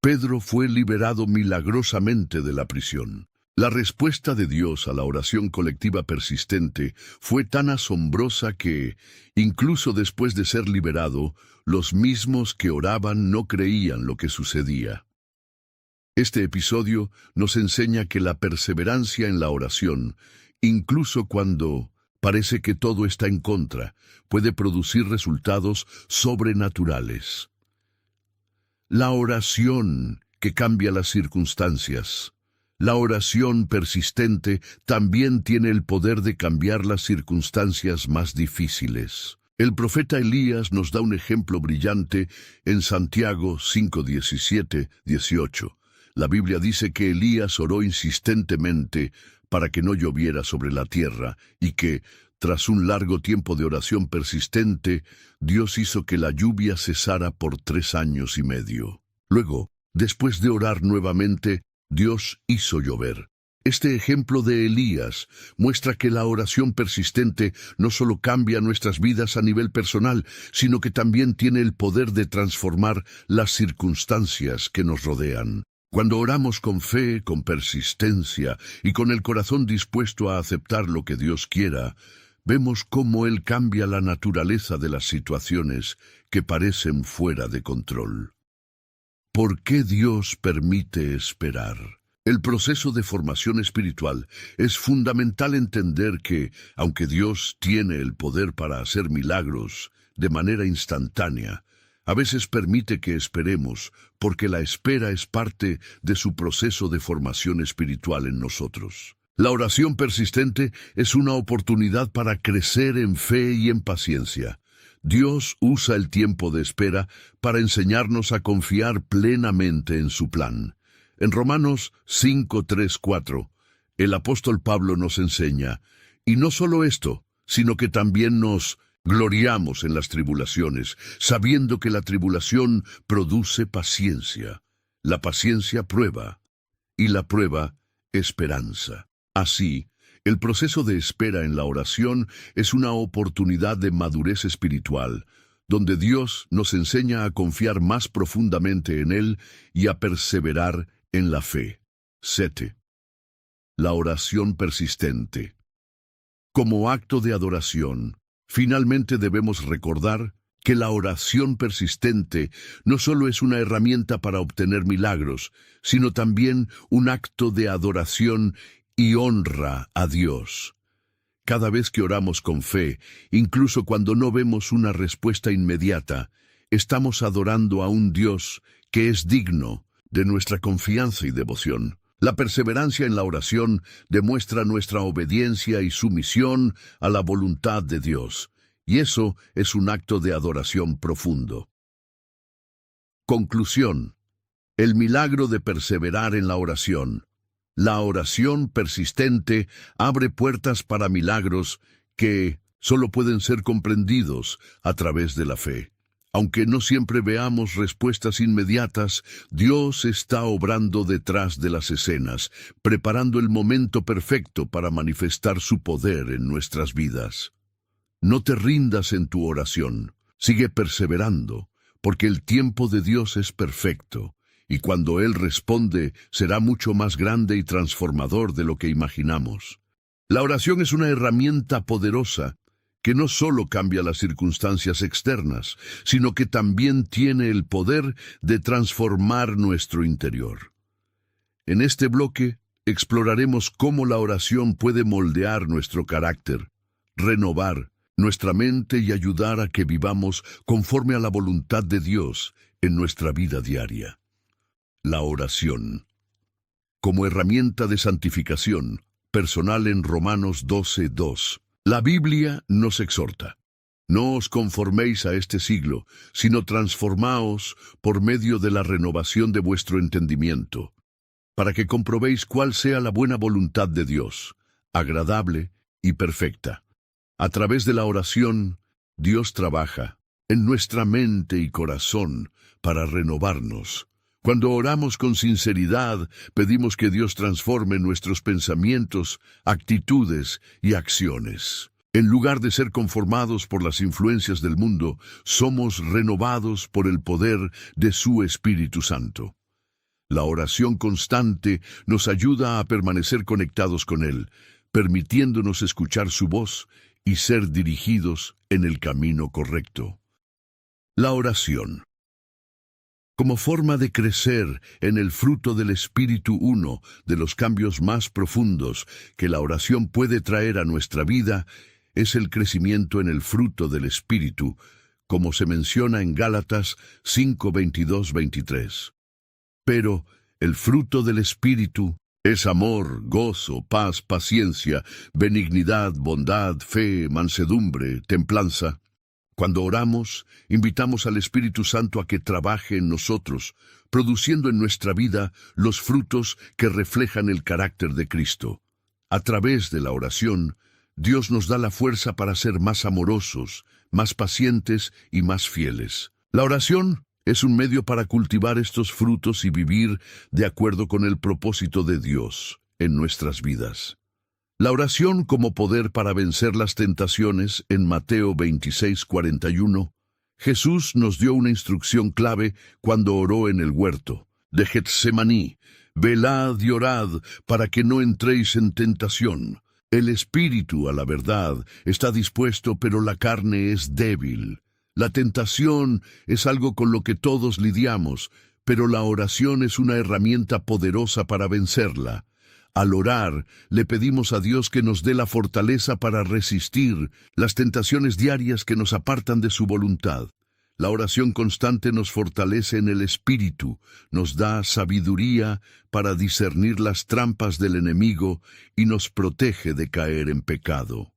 Pedro fue liberado milagrosamente de la prisión. La respuesta de Dios a la oración colectiva persistente fue tan asombrosa que, incluso después de ser liberado, los mismos que oraban no creían lo que sucedía. Este episodio nos enseña que la perseverancia en la oración, incluso cuando parece que todo está en contra, puede producir resultados sobrenaturales. La oración que cambia las circunstancias. La oración persistente también tiene el poder de cambiar las circunstancias más difíciles. El profeta Elías nos da un ejemplo brillante en Santiago 5:17-18. La Biblia dice que Elías oró insistentemente para que no lloviera sobre la tierra y que, tras un largo tiempo de oración persistente, Dios hizo que la lluvia cesara por 3 años y medio. Luego, después de orar nuevamente, Dios hizo llover. Este ejemplo de Elías muestra que la oración persistente no solo cambia nuestras vidas a nivel personal, sino que también tiene el poder de transformar las circunstancias que nos rodean. Cuando oramos con fe, con persistencia y con el corazón dispuesto a aceptar lo que Dios quiera, vemos cómo Él cambia la naturaleza de las situaciones que parecen fuera de control. ¿Por qué Dios permite esperar? El proceso de formación espiritual es fundamental entender que, aunque Dios tiene el poder para hacer milagros de manera instantánea, a veces permite que esperemos, porque la espera es parte de su proceso de formación espiritual en nosotros. La oración persistente es una oportunidad para crecer en fe y en paciencia. Dios usa el tiempo de espera para enseñarnos a confiar plenamente en su plan. En Romanos 5:3-4, el apóstol Pablo nos enseña, y no solo esto, sino que también nos gloriamos en las tribulaciones, sabiendo que la tribulación produce paciencia, la paciencia prueba, y la prueba esperanza. Así, el proceso de espera en la oración es una oportunidad de madurez espiritual, donde Dios nos enseña a confiar más profundamente en Él y a perseverar en la fe. 7. La oración persistente. Como acto de adoración, finalmente debemos recordar que la oración persistente no solo es una herramienta para obtener milagros, sino también un acto de adoración y honra a Dios. Cada vez que oramos con fe, incluso cuando no vemos una respuesta inmediata, estamos adorando a un Dios que es digno de nuestra confianza y devoción. La perseverancia en la oración demuestra nuestra obediencia y sumisión a la voluntad de Dios, y eso es un acto de adoración profundo. Conclusión. El milagro de perseverar en la oración. La oración persistente abre puertas para milagros que solo pueden ser comprendidos a través de la fe. Aunque no siempre veamos respuestas inmediatas, Dios está obrando detrás de las escenas, preparando el momento perfecto para manifestar su poder en nuestras vidas. No te rindas en tu oración, sigue perseverando, porque el tiempo de Dios es perfecto, y cuando Él responde será mucho más grande y transformador de lo que imaginamos. La oración es una herramienta poderosa que no solo cambia las circunstancias externas, sino que también tiene el poder de transformar nuestro interior. En este bloque exploraremos cómo la oración puede moldear nuestro carácter, renovar nuestra mente y ayudar a que vivamos conforme a la voluntad de Dios en nuestra vida diaria. La oración. Como herramienta de santificación personal en Romanos 12:2. La Biblia nos exhorta: no os conforméis a este siglo, sino transformaos por medio de la renovación de vuestro entendimiento, para que comprobéis cuál sea la buena voluntad de Dios, agradable y perfecta. A través de la oración, Dios trabaja en nuestra mente y corazón para renovarnos, Cuando oramos con sinceridad, pedimos que Dios transforme nuestros pensamientos, actitudes y acciones. En lugar de ser conformados por las influencias del mundo, somos renovados por el poder de su Espíritu Santo. La oración constante nos ayuda a permanecer conectados con Él, permitiéndonos escuchar su voz y ser dirigidos en el camino correcto. La oración. Como forma de crecer en el fruto del Espíritu, uno de los cambios más profundos que la oración puede traer a nuestra vida es el crecimiento en el fruto del Espíritu, como se menciona en Gálatas 5, 22, 23. Pero el fruto del Espíritu es amor, gozo, paz, paciencia, benignidad, bondad, fe, mansedumbre, templanza. Cuando oramos, invitamos al Espíritu Santo a que trabaje en nosotros, produciendo en nuestra vida los frutos que reflejan el carácter de Cristo. A través de la oración, Dios nos da la fuerza para ser más amorosos, más pacientes y más fieles. La oración es un medio para cultivar estos frutos y vivir de acuerdo con el propósito de Dios en nuestras vidas. La oración como poder para vencer las tentaciones en Mateo 26, 41. Jesús nos dio una instrucción clave cuando oró en el huerto de Getsemaní: velad y orad para que no entréis en tentación. El espíritu, a la verdad, está dispuesto, pero la carne es débil. La tentación es algo con lo que todos lidiamos, pero la oración es una herramienta poderosa para vencerla. Al orar, le pedimos a Dios que nos dé la fortaleza para resistir las tentaciones diarias que nos apartan de su voluntad. La oración constante nos fortalece en el espíritu, nos da sabiduría para discernir las trampas del enemigo y nos protege de caer en pecado.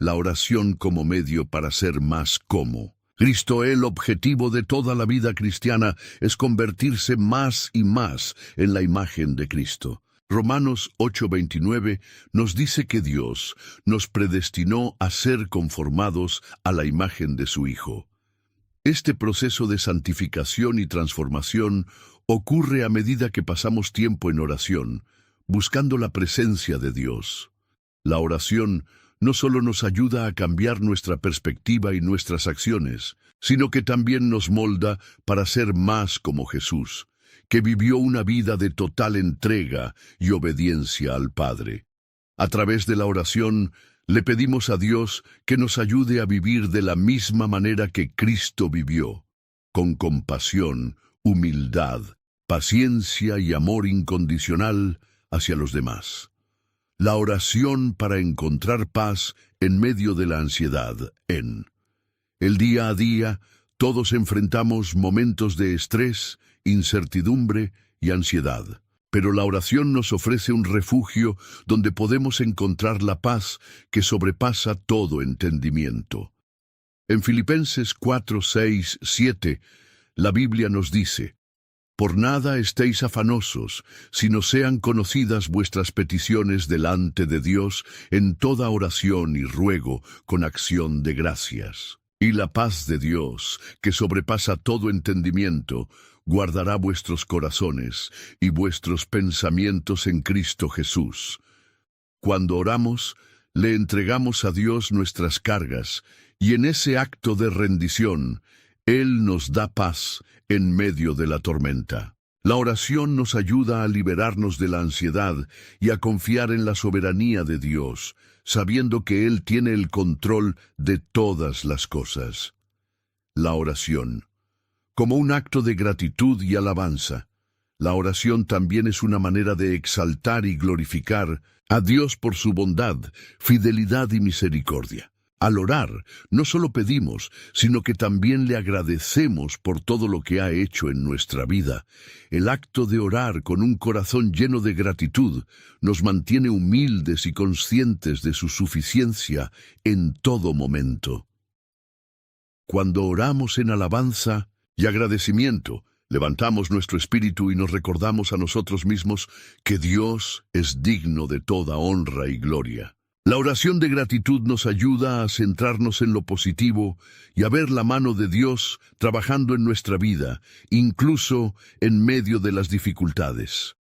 La oración como medio para ser más como Cristo. El objetivo de toda la vida cristiana es convertirse más y más en la imagen de Cristo. Romanos 8:29 nos dice que Dios nos predestinó a ser conformados a la imagen de su Hijo. Este proceso de santificación y transformación ocurre a medida que pasamos tiempo en oración, buscando la presencia de Dios. La oración no solo nos ayuda a cambiar nuestra perspectiva y nuestras acciones, sino que también nos molda para ser más como Jesús, que vivió una vida de total entrega y obediencia al Padre. A través de la oración, le pedimos a Dios que nos ayude a vivir de la misma manera que Cristo vivió, con compasión, humildad, paciencia y amor incondicional hacia los demás. La oración para encontrar paz en medio de la ansiedad. En el día a día, todos enfrentamos momentos de estrés, incertidumbre y ansiedad. Pero la oración nos ofrece un refugio donde podemos encontrar la paz que sobrepasa todo entendimiento. En Filipenses 4, 6, 7, la Biblia nos dice: por nada estéis afanosos, sino sean conocidas vuestras peticiones delante de Dios en toda oración y ruego con acción de gracias. Y la paz de Dios, que sobrepasa todo entendimiento, guardará vuestros corazones y vuestros pensamientos en Cristo Jesús. Cuando oramos, le entregamos a Dios nuestras cargas, y en ese acto de rendición, Él nos da paz en medio de la tormenta. La oración nos ayuda a liberarnos de la ansiedad y a confiar en la soberanía de Dios, sabiendo que Él tiene el control de todas las cosas. La oración. Como un acto de gratitud y alabanza, la oración también es una manera de exaltar y glorificar a Dios por su bondad, fidelidad y misericordia. Al orar, no solo pedimos, sino que también le agradecemos por todo lo que ha hecho en nuestra vida. El acto de orar con un corazón lleno de gratitud nos mantiene humildes y conscientes de su suficiencia en todo momento. Cuando oramos en alabanza y agradecimiento, levantamos nuestro espíritu y nos recordamos a nosotros mismos que Dios es digno de toda honra y gloria. La oración de gratitud nos ayuda a centrarnos en lo positivo y a ver la mano de Dios trabajando en nuestra vida, incluso en medio de las dificultades.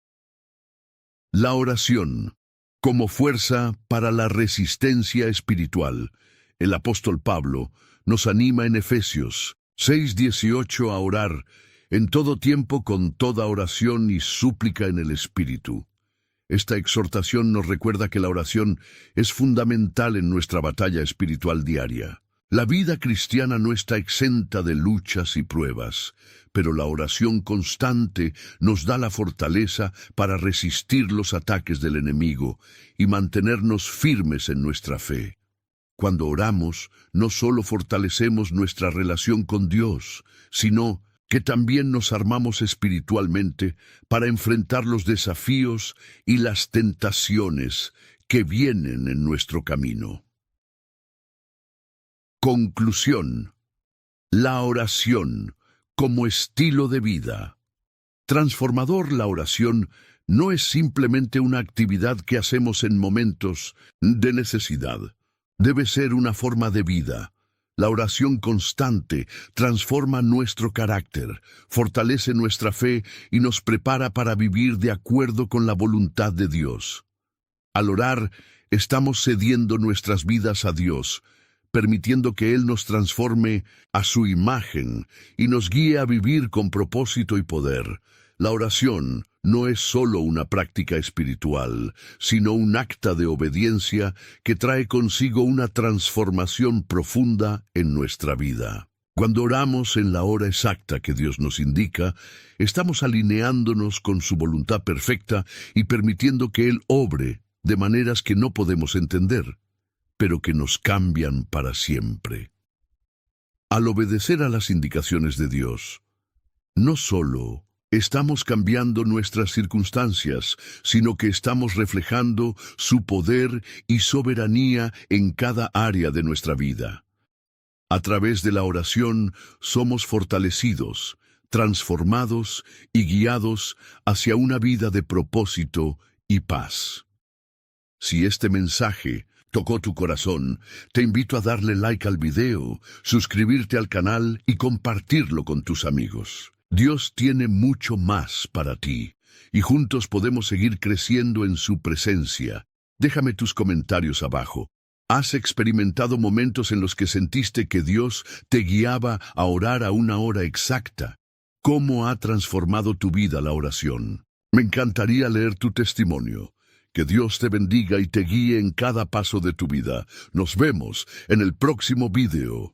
La oración como fuerza para la resistencia espiritual. El apóstol Pablo nos anima en Efesios 6:18 a orar en todo tiempo con toda oración y súplica en el Espíritu. Esta exhortación nos recuerda que la oración es fundamental en nuestra batalla espiritual diaria. La vida cristiana no está exenta de luchas y pruebas, pero la oración constante nos da la fortaleza para resistir los ataques del enemigo y mantenernos firmes en nuestra fe. Cuando oramos, no solo fortalecemos nuestra relación con Dios, sino que también nos armamos espiritualmente para enfrentar los desafíos y las tentaciones que vienen en nuestro camino. Conclusión. La oración como estilo de vida. Transformador. La oración no es simplemente una actividad que hacemos en momentos de necesidad. Debe ser una forma de vida. La oración constante transforma nuestro carácter, fortalece nuestra fe y nos prepara para vivir de acuerdo con la voluntad de Dios. Al orar, estamos cediendo nuestras vidas a Dios, permitiendo que Él nos transforme a su imagen y nos guíe a vivir con propósito y poder. La oración no es solo una práctica espiritual, sino un acto de obediencia que trae consigo una transformación profunda en nuestra vida. Cuando oramos en la hora exacta que Dios nos indica, estamos alineándonos con su voluntad perfecta y permitiendo que Él obre de maneras que no podemos entender, pero que nos cambian para siempre. Al obedecer a las indicaciones de Dios, no solo estamos cambiando nuestras circunstancias, sino que estamos reflejando su poder y soberanía en cada área de nuestra vida. A través de la oración somos fortalecidos, transformados y guiados hacia una vida de propósito y paz. Si este mensaje tocó tu corazón, te invito a darle like al video, suscribirte al canal y compartirlo con tus amigos. Dios tiene mucho más para ti, y juntos podemos seguir creciendo en su presencia. Déjame tus comentarios abajo. ¿Has experimentado momentos en los que sentiste que Dios te guiaba a orar a una hora exacta? ¿Cómo ha transformado tu vida la oración? Me encantaría leer tu testimonio. Que Dios te bendiga y te guíe en cada paso de tu vida. Nos vemos en el próximo video.